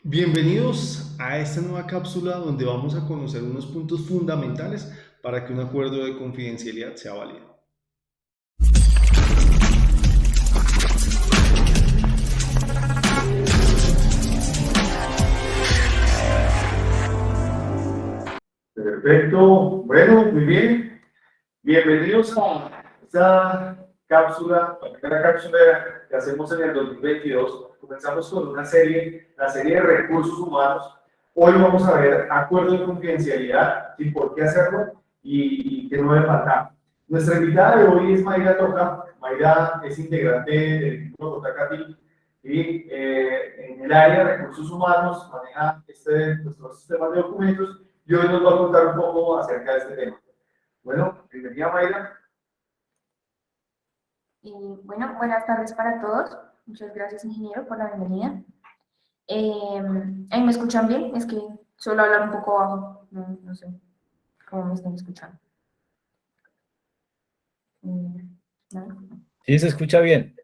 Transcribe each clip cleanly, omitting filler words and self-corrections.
Bienvenidos a esta nueva cápsula donde vamos a conocer unos puntos fundamentales para que un acuerdo de confidencialidad sea válido. Perfecto, bueno, muy bien. Bienvenidos a esta cápsula, la primera cápsula que hacemos en el 2022. Comenzamos con una serie, la serie de recursos humanos. Hoy vamos a ver acuerdo de confidencialidad y por qué hacerlo y qué no debe faltar. Nuestra invitada de hoy es Mayra Toca. Mayra es integrante del equipo Toca Capi y en el área de recursos humanos maneja nuestros sistemas de documentos y hoy nos va a contar un poco acerca de este tema. Bueno, bienvenida Mayra. Bueno, buenas tardes para todos. Muchas gracias, ingeniero, por la bienvenida. ¿Ahí me escuchan bien? Es que suelo hablar un poco bajo. No sé cómo me están escuchando. ¿No? Sí, se escucha bien.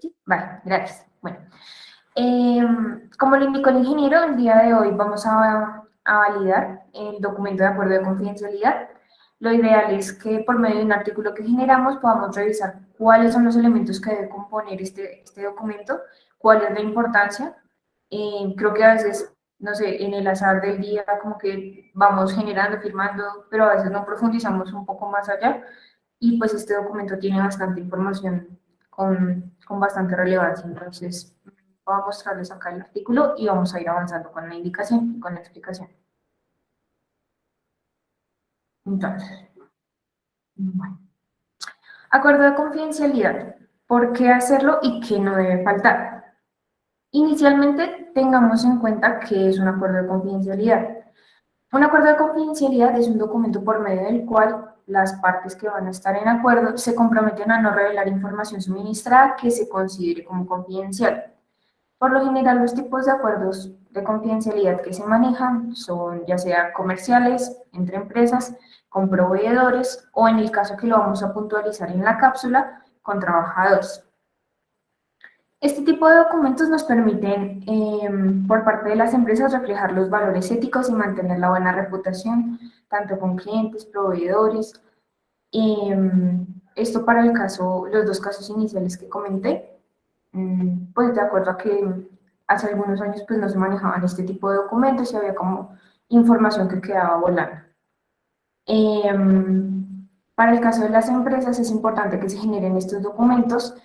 Sí, vale, gracias. Bueno, como le indicó el ingeniero, el día de hoy vamos a validar el documento de acuerdo de confidencialidad. Lo ideal es que por medio de un artículo que generamos podamos revisar cuáles son los elementos que debe componer este documento, cuál es la importancia. Creo que a veces, no sé, en el azar del día como que vamos generando, firmando, pero a veces no profundizamos un poco más allá y pues este documento tiene bastante información con bastante relevancia. Entonces, voy a mostrarles acá el artículo y vamos a ir avanzando con la indicación y con la explicación. Entonces, bueno. Acuerdo de confidencialidad. ¿Por qué hacerlo y qué no debe faltar? Inicialmente, tengamos en cuenta que es un acuerdo de confidencialidad. Un acuerdo de confidencialidad es un documento por medio del cual las partes que van a estar en acuerdo se comprometen a no revelar información suministrada que se considere como confidencial. Por lo general, los tipos de acuerdos de confidencialidad que se manejan son ya sea comerciales, entre empresas, con proveedores o en el caso que lo vamos a puntualizar en la cápsula, con trabajadores. Este tipo de documentos nos permiten, por parte de las empresas, reflejar los valores éticos y mantener la buena reputación, tanto con clientes, proveedores. Esto para los dos casos iniciales que comenté, pues de acuerdo a que hace algunos años pues no se manejaban este tipo de documentos y había como información que quedaba volando. Para el caso de las empresas es importante que se generen estos documentos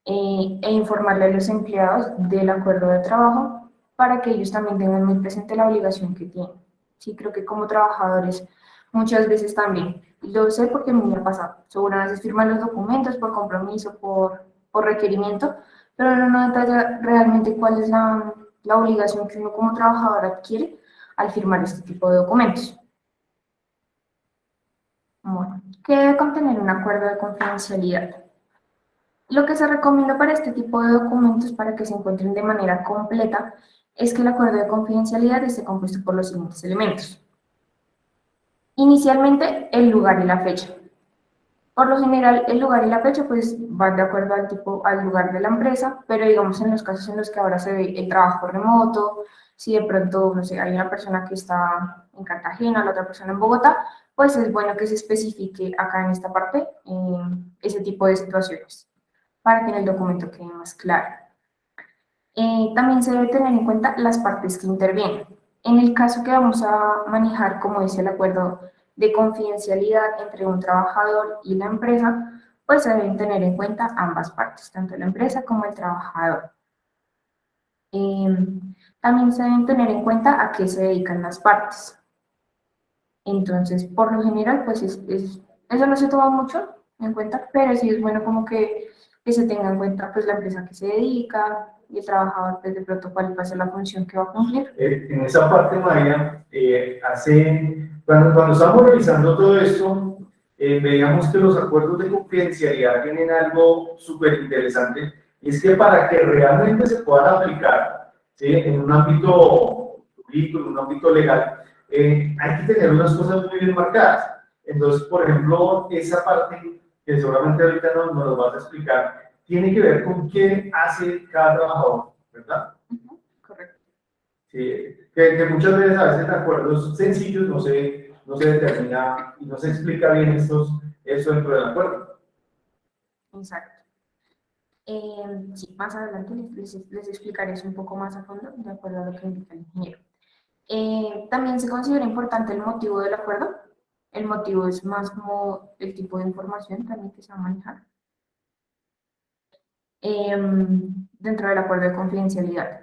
e informarle a los empleados del acuerdo de trabajo para que ellos también tengan muy presente la obligación que tienen. Sí, creo que como trabajadores muchas veces también, lo sé porque a mí me ha pasado, algunas veces firman los documentos por compromiso, por requerimiento, pero no detalla realmente cuál es la obligación que uno como trabajador adquiere al firmar este tipo de documentos. Bueno, ¿qué debe contener un acuerdo de confidencialidad? Lo que se recomienda para este tipo de documentos para que se encuentren de manera completa es que el acuerdo de confidencialidad esté compuesto por los siguientes elementos. Inicialmente, el lugar y la fecha. Por lo general, el lugar y la fecha pues van de acuerdo al lugar de la empresa, pero digamos en los casos en los que ahora se ve el trabajo remoto, si de pronto, no sé, hay una persona que está en Cartagena, la otra persona en Bogotá, pues es bueno que se especifique acá en esta parte ese tipo de situaciones, para que en el documento quede más claro. También se debe tener en cuenta las partes que intervienen. En el caso que vamos a manejar, como dice el acuerdo de confidencialidad entre un trabajador y la empresa, pues se deben tener en cuenta ambas partes, tanto la empresa como el trabajador. También se deben tener en cuenta a qué se dedican las partes. Entonces, por lo general, pues eso no se toma mucho en cuenta, pero sí es bueno como que se tenga en cuenta pues la empresa que se dedica y el trabajador pues de pronto cuál va a ser la función que va a cumplir. En esa parte, María, cuando estamos revisando todo esto, veíamos que los acuerdos de confidencialidad tienen algo súper interesante, y es que para que realmente se puedan aplicar, ¿sí?, en un ámbito jurídico, en un ámbito legal, hay que tener unas cosas muy bien marcadas. Entonces, por ejemplo, esa parte que seguramente ahorita nos lo vas a explicar, tiene que ver con qué hace cada trabajador, ¿verdad? Correcto. Sí, que muchas veces a veces en acuerdos sencillos no se determina y no se explica bien esto dentro del acuerdo. Exacto. Sí, más adelante les explicaré eso un poco más a fondo, de acuerdo a lo que indica el ingeniero. También se considera importante el motivo del acuerdo. El motivo es más como el tipo de información también que se va a manejar dentro del acuerdo de confidencialidad.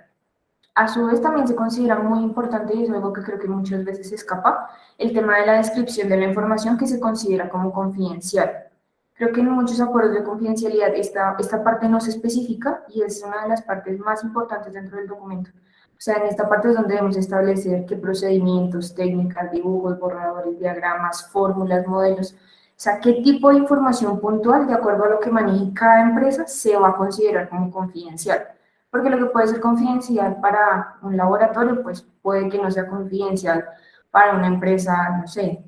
A su vez también se considera muy importante, y es algo que creo que muchas veces se escapa, el tema de la descripción de la información que se considera como confidencial. Creo que en muchos acuerdos de confidencialidad esta parte no se especifica y es una de las partes más importantes dentro del documento. O sea, en esta parte es donde debemos establecer qué procedimientos, técnicas, dibujos, borradores, diagramas, fórmulas, modelos, o sea, qué tipo de información puntual, de acuerdo a lo que maneje cada empresa, se va a considerar como confidencial. Porque lo que puede ser confidencial para un laboratorio, pues puede que no sea confidencial para una empresa, no sé,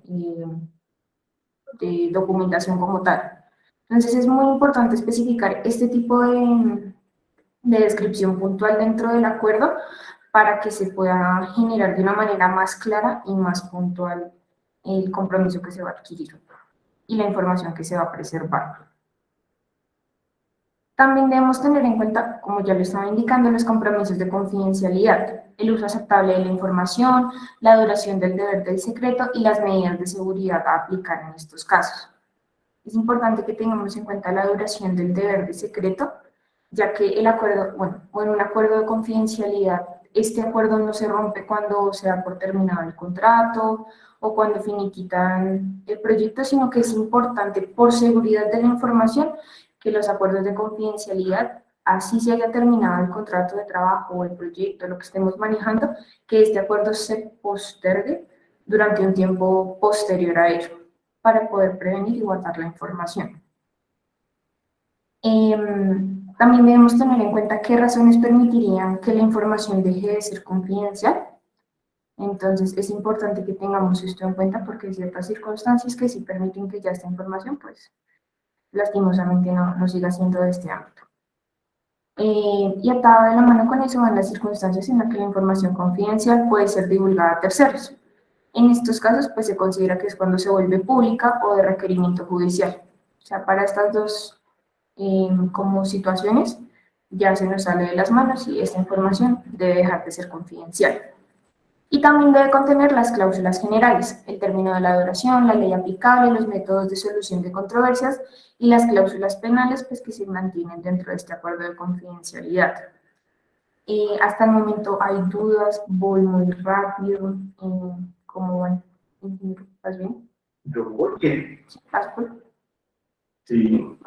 de documentación como tal. Entonces es muy importante especificar este tipo de descripción puntual dentro del acuerdo para que se pueda generar de una manera más clara y más puntual el compromiso que se va a adquirir y la información que se va a preservar. También debemos tener en cuenta, como ya lo estaba indicando, los compromisos de confidencialidad, el uso aceptable de la información, la duración del deber del secreto y las medidas de seguridad a aplicar en estos casos. Es importante que tengamos en cuenta la duración del deber de secreto, ya que el acuerdo, bueno, o en un acuerdo de confidencialidad, este acuerdo no se rompe cuando se da por terminado el contrato o cuando finiquitan el proyecto, sino que es importante por seguridad de la información que los acuerdos de confidencialidad, así se haya terminado el contrato de trabajo o el proyecto, lo que estemos manejando, que este acuerdo se postergue durante un tiempo posterior a ello, para poder prevenir y guardar la información. También debemos tener en cuenta qué razones permitirían que la información deje de ser confidencial. Entonces, es importante que tengamos esto en cuenta porque hay ciertas circunstancias que sí permiten que ya esta información, pues, lastimosamente no siga siendo de este ámbito. Y atado de la mano con eso van las circunstancias en las que la información confidencial puede ser divulgada a terceros. En estos casos, pues se considera que es cuando se vuelve pública o de requerimiento judicial. O sea, para estas dos como situaciones ya se nos sale de las manos y esta información debe dejar de ser confidencial. Y también debe contener las cláusulas generales, el término de la duración, la ley aplicable, los métodos de solución de controversias y las cláusulas penales pues, que se mantienen dentro de este acuerdo de confidencialidad. Hasta el momento hay dudas, voy muy rápido, ¿cómo van? ¿Estás bien? Yo voy bien. ¿Estás bien? Sí.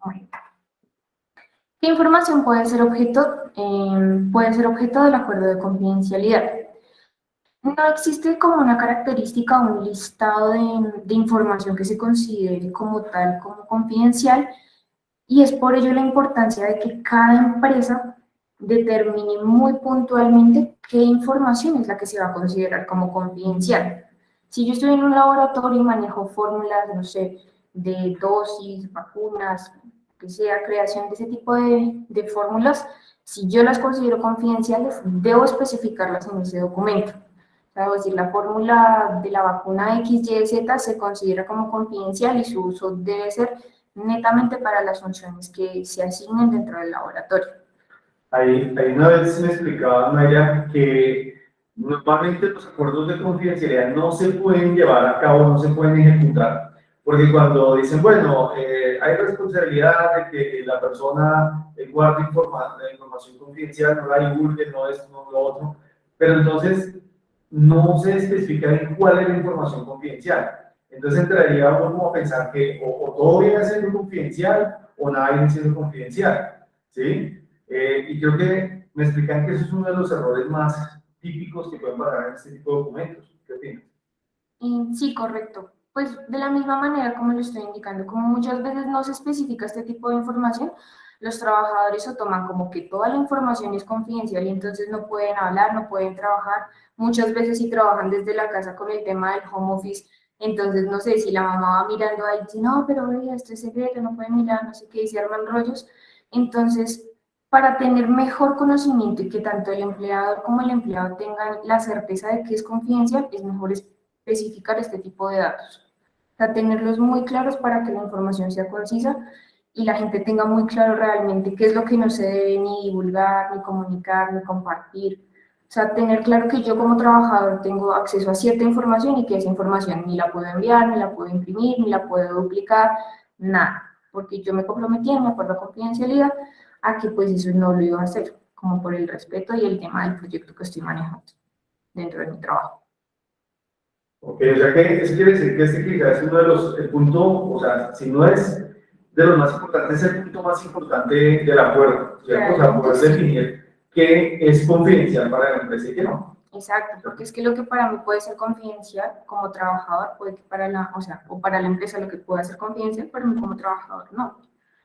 Bueno. ¿Qué información puede ser objeto? Puede ser objeto del acuerdo de confidencialidad. No existe como una característica o un listado de información que se considere como tal, como confidencial, y es por ello la importancia de que cada empresa determine muy puntualmente qué información es la que se va a considerar como confidencial. Si yo estoy en un laboratorio y manejo fórmulas, no sé, de dosis, vacunas, que sea creación de ese tipo de fórmulas, si yo las considero confidenciales, debo especificarlas en ese documento. O sea, decir, la fórmula de la vacuna XYZ se considera como confidencial y su uso debe ser netamente para las funciones que se asignen dentro del laboratorio. Ahí una vez me explicaba Maya que normalmente los acuerdos de confidencialidad no se pueden llevar a cabo, no se pueden ejecutar, porque cuando dicen, bueno, hay responsabilidad de que la persona guarde la información confidencial, no la divulgue, no es no lo otro, pero entonces no se especifica en cuál es la información confidencial. Entonces entraría uno como a pensar que o todo viene siendo confidencial o nada viene siendo confidencial, ¿sí? Y creo que me explican que eso es uno de los errores más típicos que pueden pasar en este tipo de documentos. ¿Qué opinas? Sí, correcto. Pues de la misma manera como lo estoy indicando, como muchas veces no se especifica este tipo de información, los trabajadores o toman como que toda la información es confidencial y entonces no pueden hablar, no pueden trabajar. Muchas veces si trabajan desde la casa con el tema del home office, entonces no sé si la mamá va mirando ahí, dice, no, pero oye, esto es secreto, no pueden mirar, no sé qué, y se arman rollos. Entonces, para tener mejor conocimiento y que tanto el empleador como el empleado tengan la certeza de que es confidencial, es mejor especificar este tipo de datos. O sea, tenerlos muy claros para que la información sea concisa y la gente tenga muy claro realmente qué es lo que no se debe ni divulgar, ni comunicar, ni compartir. O sea, tener claro que yo como trabajador tengo acceso a cierta información y que esa información ni la puedo enviar, ni la puedo imprimir, ni la puedo duplicar, nada. Porque yo me comprometí en mi acuerdo de confidencialidad a que pues eso no lo iba a hacer, como por el respeto y el tema del proyecto que estoy manejando dentro de mi trabajo. Ok, o sea que eso quiere decir que este quizás es uno de los, el punto, o sea, si no es de los más importantes, es el punto más importante del acuerdo, ¿cierto? O sea, Realmente poder sí. definir qué es confidencial para la empresa y qué no. Exacto, porque es que lo que para mí puede ser confidencial como trabajador, puede que para la, o sea, o para la empresa lo que pueda ser confidencial, para mí como trabajador no.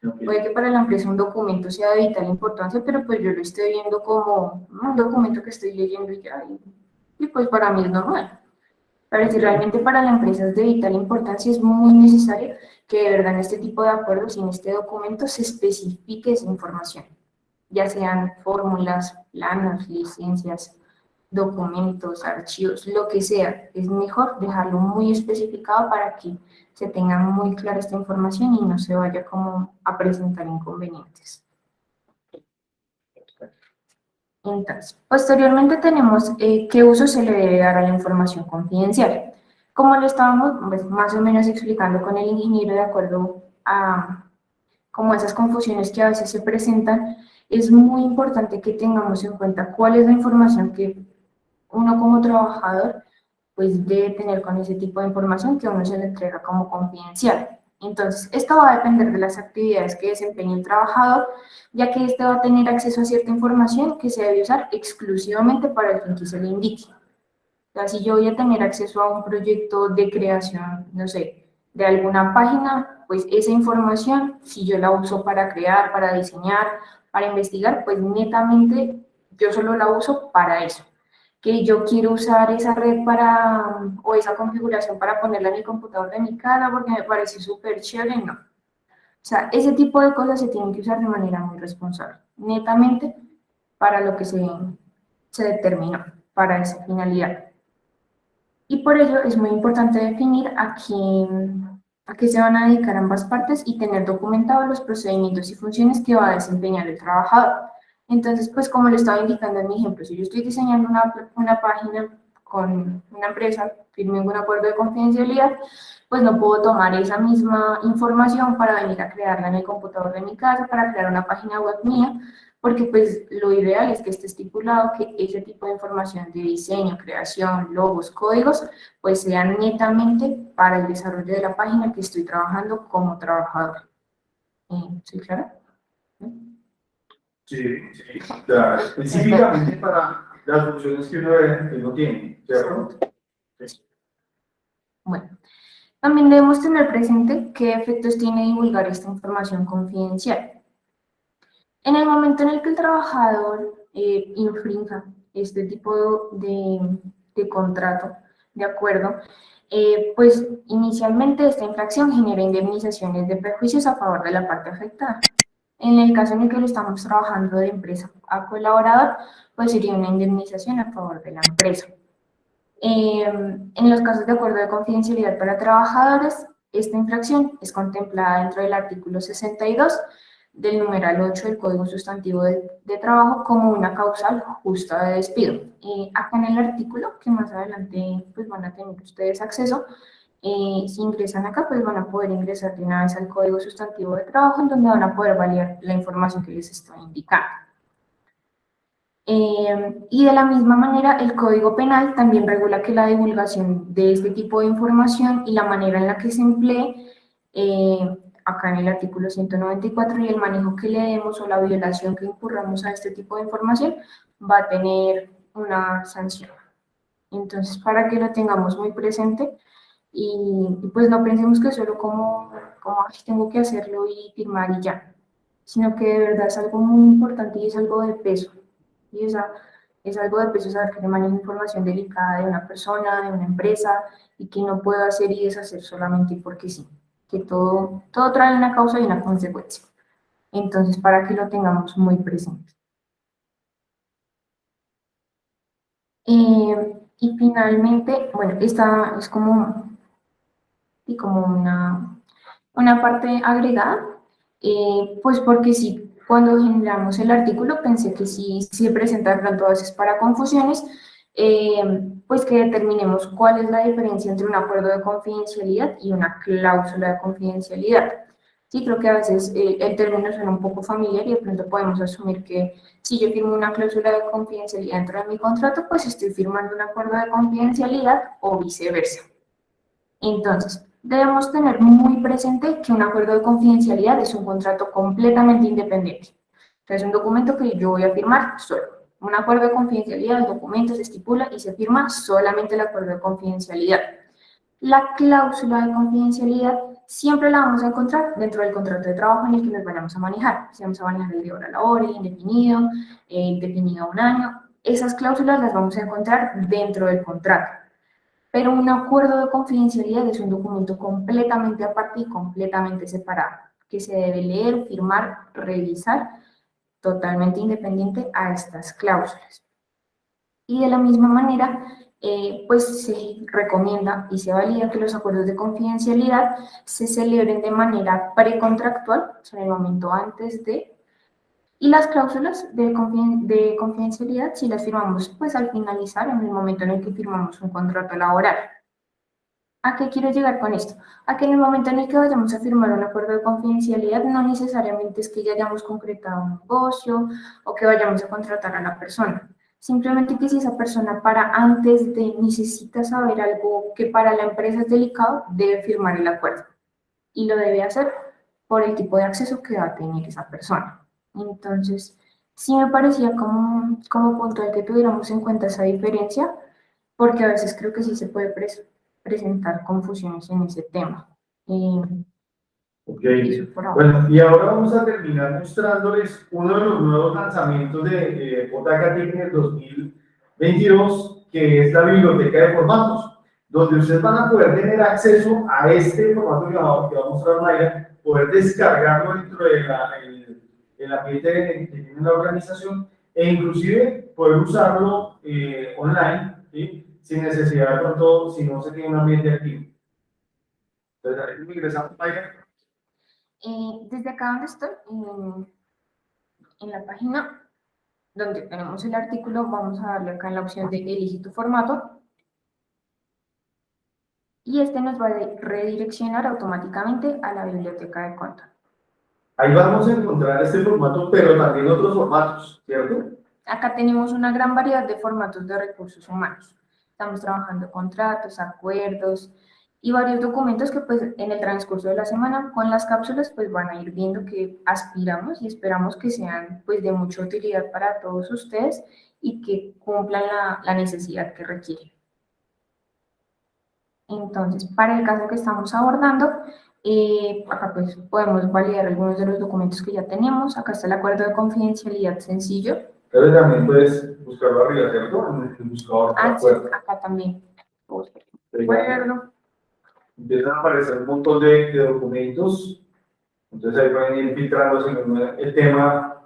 Ok. Puede que para la empresa un documento sea de vital importancia, pero pues yo lo estoy viendo como un documento que estoy leyendo y ya, y pues para mí es normal. Pero si realmente para la empresa es de vital importancia, es muy necesario que de verdad en este tipo de acuerdos y en este documento se especifique esa información, ya sean fórmulas, planos, licencias, documentos, archivos, lo que sea. Es mejor dejarlo muy especificado para que se tenga muy clara esta información y no se vaya como a presentar inconvenientes. Entonces, posteriormente tenemos qué uso se le debe dar a la información confidencial. Como lo estábamos pues, más o menos explicando con el ingeniero de acuerdo a como esas confusiones que a veces se presentan, es muy importante que tengamos en cuenta cuál es la información que uno como trabajador pues debe tener con ese tipo de información que uno se le entrega como confidencial. Entonces, esto va a depender de las actividades que desempeñe el trabajador, ya que éste va a tener acceso a cierta información que se debe usar exclusivamente para el fin que se le indique. O sea, si yo voy a tener acceso a un proyecto de creación, no sé, de alguna página, pues esa información, si yo la uso para crear, para diseñar, para investigar, pues netamente yo solo la uso para eso. Que yo quiero usar esa red para, o esa configuración para ponerla en el computador de mi casa porque me parece súper chévere, no. O sea, ese tipo de cosas se tienen que usar de manera muy responsable, netamente para lo que se determinó, para esa finalidad. Y por ello es muy importante definir a qué se van a dedicar ambas partes y tener documentados los procedimientos y funciones que va a desempeñar el trabajador. Entonces, pues como le estaba indicando en mi ejemplo, si yo estoy diseñando una página con una empresa, firme un acuerdo de confidencialidad, pues no puedo tomar esa misma información para venir a crearla en el computador de mi casa, para crear una página web mía, porque pues lo ideal es que esté estipulado que ese tipo de información de diseño, creación, logos, códigos, pues sean netamente para el desarrollo de la página que estoy trabajando como trabajador. ¿Sí, clara? Sí, sí, claro, específicamente para las funciones que uno tiene, ¿cierto? Sí. Bueno, también debemos tener presente qué efectos tiene divulgar esta información confidencial. En el momento en el que el trabajador infrinja este tipo de contrato, de acuerdo, pues inicialmente esta infracción genera indemnizaciones de perjuicios a favor de la parte afectada. En el caso en el que lo estamos trabajando de empresa a colaborador, pues sería una indemnización a favor de la empresa. En los casos de acuerdo de confidencialidad para trabajadores, esta infracción es contemplada dentro del artículo 62 del numeral 8 del Código Sustantivo de Trabajo como una causal justa de despido. Acá en el artículo, que más adelante pues, van a tener ustedes acceso, si ingresan acá, pues van a poder ingresar de una vez al Código Sustantivo de Trabajo, en donde van a poder validar la información que les estoy indicando. Y de la misma manera, el Código Penal también regula que la divulgación de este tipo de información y la manera en la que se emplee, acá en el artículo 194, y el manejo que le demos o la violación que incurramos a este tipo de información, va a tener una sanción. Entonces, para que lo tengamos muy presente y pues no pensemos que solo como "Ay, tengo que hacerlo y firmar y ya", sino que de verdad es algo muy importante y es algo de peso. Y esa, es algo de peso saber que se maneja información delicada de una persona, de una empresa, y que no puedo hacer y deshacer solamente porque sí, que todo trae una causa y una consecuencia. Entonces, para que lo tengamos muy presente. Y finalmente, bueno, esta es como una parte agregada, pues porque sí, cuando generamos el artículo pensé que sí se presenta de pronto a veces para confusiones, pues que determinemos cuál es la diferencia entre un acuerdo de confidencialidad y una cláusula de confidencialidad. Sí, creo que a veces el término suena un poco familiar y de pronto podemos asumir que si yo firmo una cláusula de confidencialidad dentro de mi contrato, pues estoy firmando un acuerdo de confidencialidad o viceversa. Entonces, debemos tener muy presente que un acuerdo de confidencialidad es un contrato completamente independiente. Es un documento que yo voy a firmar solo. Un acuerdo de confidencialidad, el documento se estipula y se firma solamente el acuerdo de confidencialidad. La cláusula de confidencialidad siempre la vamos a encontrar dentro del contrato de trabajo en el que nos vayamos a manejar. Si vamos a manejar el de hora laboral, el indefinido, el definido a un año, esas cláusulas las vamos a encontrar dentro del contrato. Pero un acuerdo de confidencialidad es un documento completamente aparte y completamente separado, que se debe leer, firmar, revisar, totalmente independiente a estas cláusulas. Y de la misma manera, pues se recomienda y se valida que los acuerdos de confidencialidad se celebren de manera precontractual, o sea, en el momento antes de, y las cláusulas de confidencialidad si las firmamos pues al finalizar, en el momento en el que firmamos un contrato laboral. ¿A qué quiero llegar con esto? A que en el momento en el que vayamos a firmar un acuerdo de confidencialidad, no necesariamente es que ya hayamos concretado un negocio o que vayamos a contratar a la persona. Simplemente que si esa persona para antes de necesita saber algo que para la empresa es delicado, debe firmar el acuerdo. Y lo debe hacer por el tipo de acceso que va a tener esa persona. Entonces, sí me parecía como puntual que tuviéramos en cuenta esa diferencia, porque a veces creo que sí se puede presentar confusiones en ese tema. Ok, Eso por ahora. bueno, y ahora vamos a terminar mostrándoles uno de los nuevos lanzamientos de JK Tech en el 2022, que es la biblioteca de formatos, donde ustedes van a poder tener acceso a este formato que va a mostrar Mayra, poder descargarlo dentro de el ambiente que tiene la organización e inclusive poder usarlo online, ¿sí? Sin necesidad de pronto, si no se tiene un ambiente activo. Entonces, ahí ingresamos, Mayra. Desde acá donde estoy, en la página donde tenemos el artículo, vamos a darle acá en la opción de elige tu formato y este nos va a redireccionar automáticamente a la biblioteca de content. Ahí vamos a encontrar este formato, pero también otros formatos, ¿cierto? Acá tenemos una gran variedad de formatos de recursos humanos. Estamos trabajando contratos, acuerdos y varios documentos que pues en el transcurso de la semana con las cápsulas pues van a ir viendo que aspiramos y esperamos que sean pues de mucha utilidad para todos ustedes y que cumplan la necesidad que requieren. Entonces, para el caso que estamos abordando, acá pues podemos validar algunos de los documentos que ya tenemos. Acá está el acuerdo de confidencialidad sencillo. Pero también puedes buscarlo arriba, ¿cierto? En el buscador de Ah, sí, acuerdo. acá también. Acuerdo. Empiezan a aparecer un montón de documentos. Entonces ahí pueden ir filtrando según el tema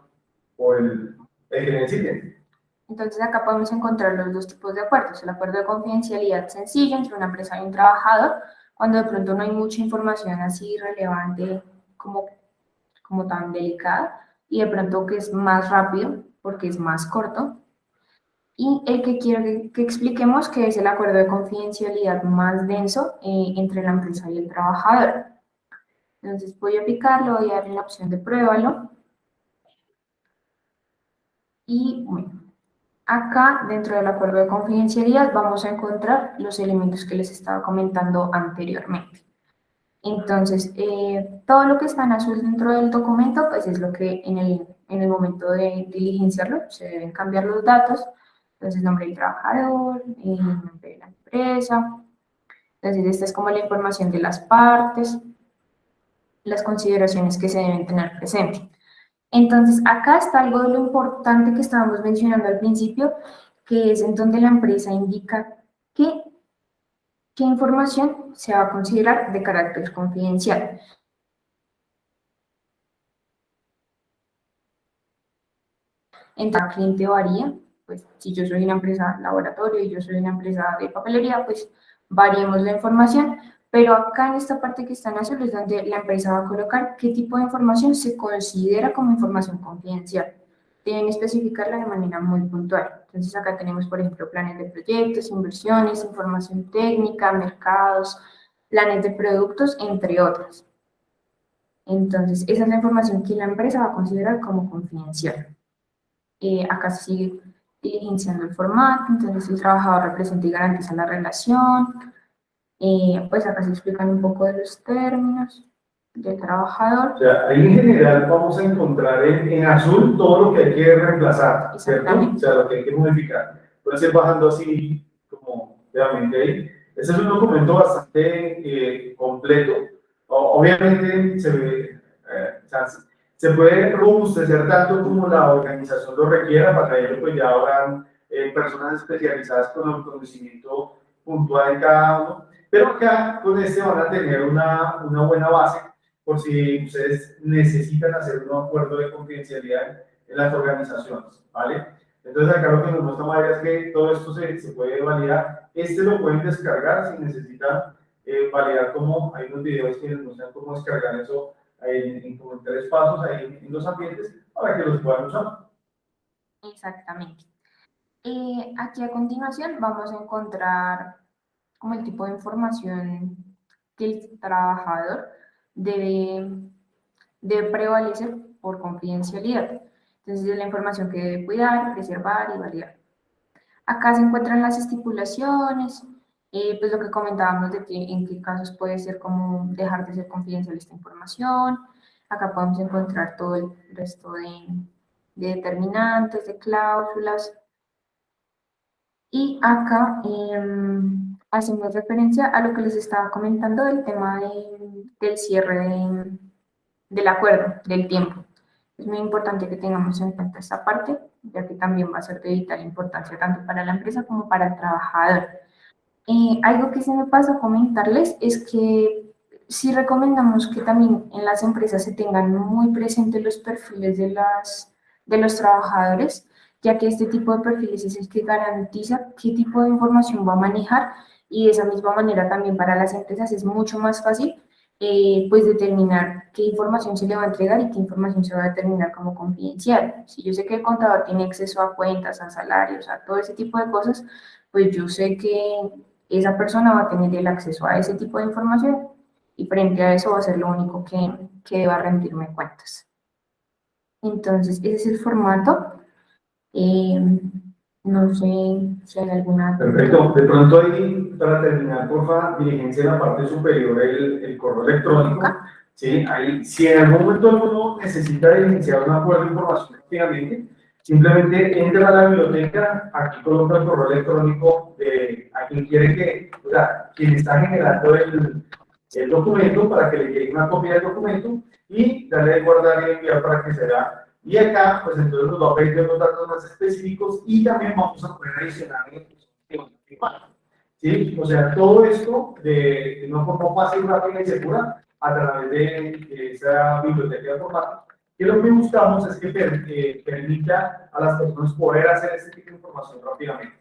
o el que necesiten. Entonces acá podemos encontrar los dos tipos de acuerdos. El acuerdo de confidencialidad sencillo entre una empresa y un trabajador, cuando de pronto no hay mucha información así relevante como tan delicada, y de pronto que es más rápido porque es más corto. Y el que quiero que expliquemos, que es el acuerdo de confidencialidad más denso entre la empresa y el trabajador. Entonces voy a picarlo, voy a darle la opción de pruébalo. Y bueno, acá dentro del acuerdo de confidencialidad vamos a encontrar los elementos que les estaba comentando anteriormente. Entonces, todo lo que está en azul dentro del documento, pues es lo que en el momento de diligenciarlo se deben cambiar los datos. Entonces, nombre del trabajador, el nombre de la empresa. Entonces, esta es como la información de las partes, las consideraciones que se deben tener presente. Entonces, acá está algo de lo importante que estábamos mencionando al principio, que es en donde la empresa indica qué información se va a considerar de carácter confidencial. Entre el cliente varía, pues si yo soy una empresa laboratorio y yo soy una empresa de papelería, pues variemos la información, pero acá en esta parte que está en azul es donde la empresa va a colocar qué tipo de información se considera como información confidencial. Deben especificarla de manera muy puntual. Entonces acá tenemos, por ejemplo, planes de proyectos, inversiones, información técnica, mercados, planes de productos, entre otras. Entonces, esa es la información que la empresa va a considerar como confidencial. Acá se sigue diligenciando el formato, entonces el trabajador representa y garantiza la relación. Pues acá se explican un poco de los términos del trabajador. O sea, ahí en general vamos a encontrar en azul todo lo que hay que reemplazar, ¿cierto? O sea, lo que hay que modificar. Puede ir bajando así, como realmente ahí. Este es un documento bastante completo. Obviamente o sea, se puede robustecer tanto como la organización lo requiera. Para ello, pues ya habrán personas especializadas con el conocimiento puntual de cada uno. Pero acá con este van a tener una buena base por si ustedes necesitan hacer un acuerdo de confidencialidad en las organizaciones, ¿vale? Entonces acá lo que nos muestra María es que todo esto se puede validar. Este lo pueden descargar si necesitan validar como hay unos videos que les muestran cómo descargar eso como en 3 pasos ahí en los ambientes para que los puedan usar. Exactamente. Aquí a continuación vamos a encontrar como el tipo de información que el trabajador debe prevalecer por confidencialidad. Entonces, es la información que debe cuidar, preservar y validar. Acá se encuentran las estipulaciones, pues lo que comentábamos de que en qué casos puede ser como dejar de ser confidencial esta información. Acá podemos encontrar todo el resto de determinantes, de cláusulas. Y acá hacemos referencia a lo que les estaba comentando del tema del cierre del acuerdo, del tiempo. Es muy importante que tengamos en cuenta esta parte, ya que también va a ser de vital importancia tanto para la empresa como para el trabajador. Algo que se me pasó a comentarles es que sí recomendamos que también en las empresas se tengan muy presentes los perfiles de los trabajadores, ya que este tipo de perfiles es el que garantiza qué tipo de información va a manejar y de esa misma manera también para las empresas es mucho más fácil pues determinar qué información se le va a entregar y qué información se va a determinar como confidencial. Si yo sé que el contador tiene acceso a cuentas, a salarios, a todo ese tipo de cosas, pues yo sé que esa persona va a tener el acceso a ese tipo de información y frente a eso va a ser lo único que va a rendirme cuentas. Entonces, ese es el formato. No sé si hay alguna... Perfecto. De pronto ahí, para terminar, porfa, diligencia en la parte superior el correo electrónico. ¿Sí? Ahí, si en algún momento alguno necesita diligenciar un acuerdo de información rápidamente, simplemente entra a la biblioteca, aquí coloca el correo electrónico de a quien quiere que, o sea, quien está generando el documento para que le llegue una copia del documento y darle a guardar y enviar para que se vea. Y acá, pues entonces nos va a pedir los datos más específicos y también vamos a poder adicionar ¿sí? O sea, todo esto de una forma fácil, rápida y segura a través de esa biblioteca de formato. Que lo que buscamos es que permita a las personas poder hacer este tipo de información rápidamente.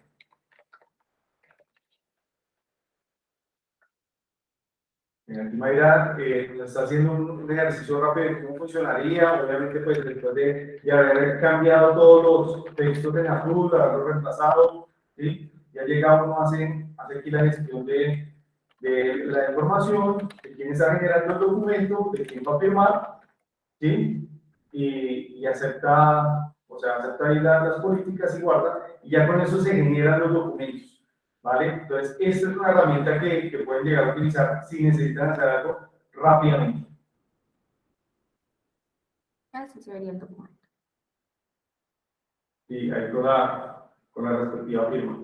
Aquí Mayra nos está haciendo un ejercicio rápido de cómo funcionaría. Obviamente, pues después de haber cambiado todos los textos de azul, haberlo reemplazado, ¿sí? Ya llega uno, hace aquí la gestión de la información, de quién está generando el documento, de quién va a firmar, ¿sí? Y acepta, o sea, acepta ahí las políticas y guarda, y ya con eso se generan los documentos. ¿Vale? Entonces, esta es una herramienta que pueden llegar a utilizar si necesitan hacer algo rápidamente. Así se vería el documento. Y ahí con la respectiva firma.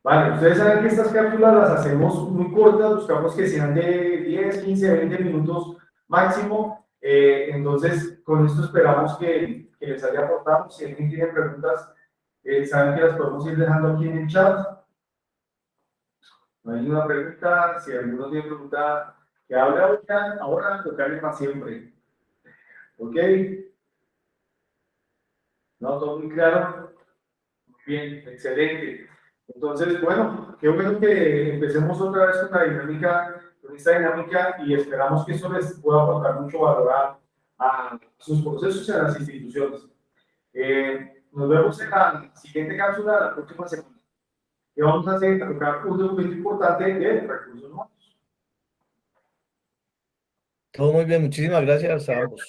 Vale, ustedes saben que estas cápsulas las hacemos muy cortas, buscamos que sean de 10, 15, 20 minutos máximo. Entonces, con esto esperamos que les haya aportado. Si alguien tiene preguntas, saben que las podemos ir dejando aquí en el chat. No hay ninguna pregunta. Si alguno tiene pregunta, que hable ahora, lo que hable más siempre. ¿Ok? ¿No? Todo muy claro. Muy bien, excelente. Entonces, bueno, qué bueno que empecemos otra vez con esta dinámica y esperamos que eso les pueda aportar mucho valor a sus procesos y a las instituciones. Nos vemos en la siguiente cápsula la próxima semana. Que vamos a hacer, a tocar un documento importante de recursos humanos. Todo muy bien, muchísimas gracias a ambos.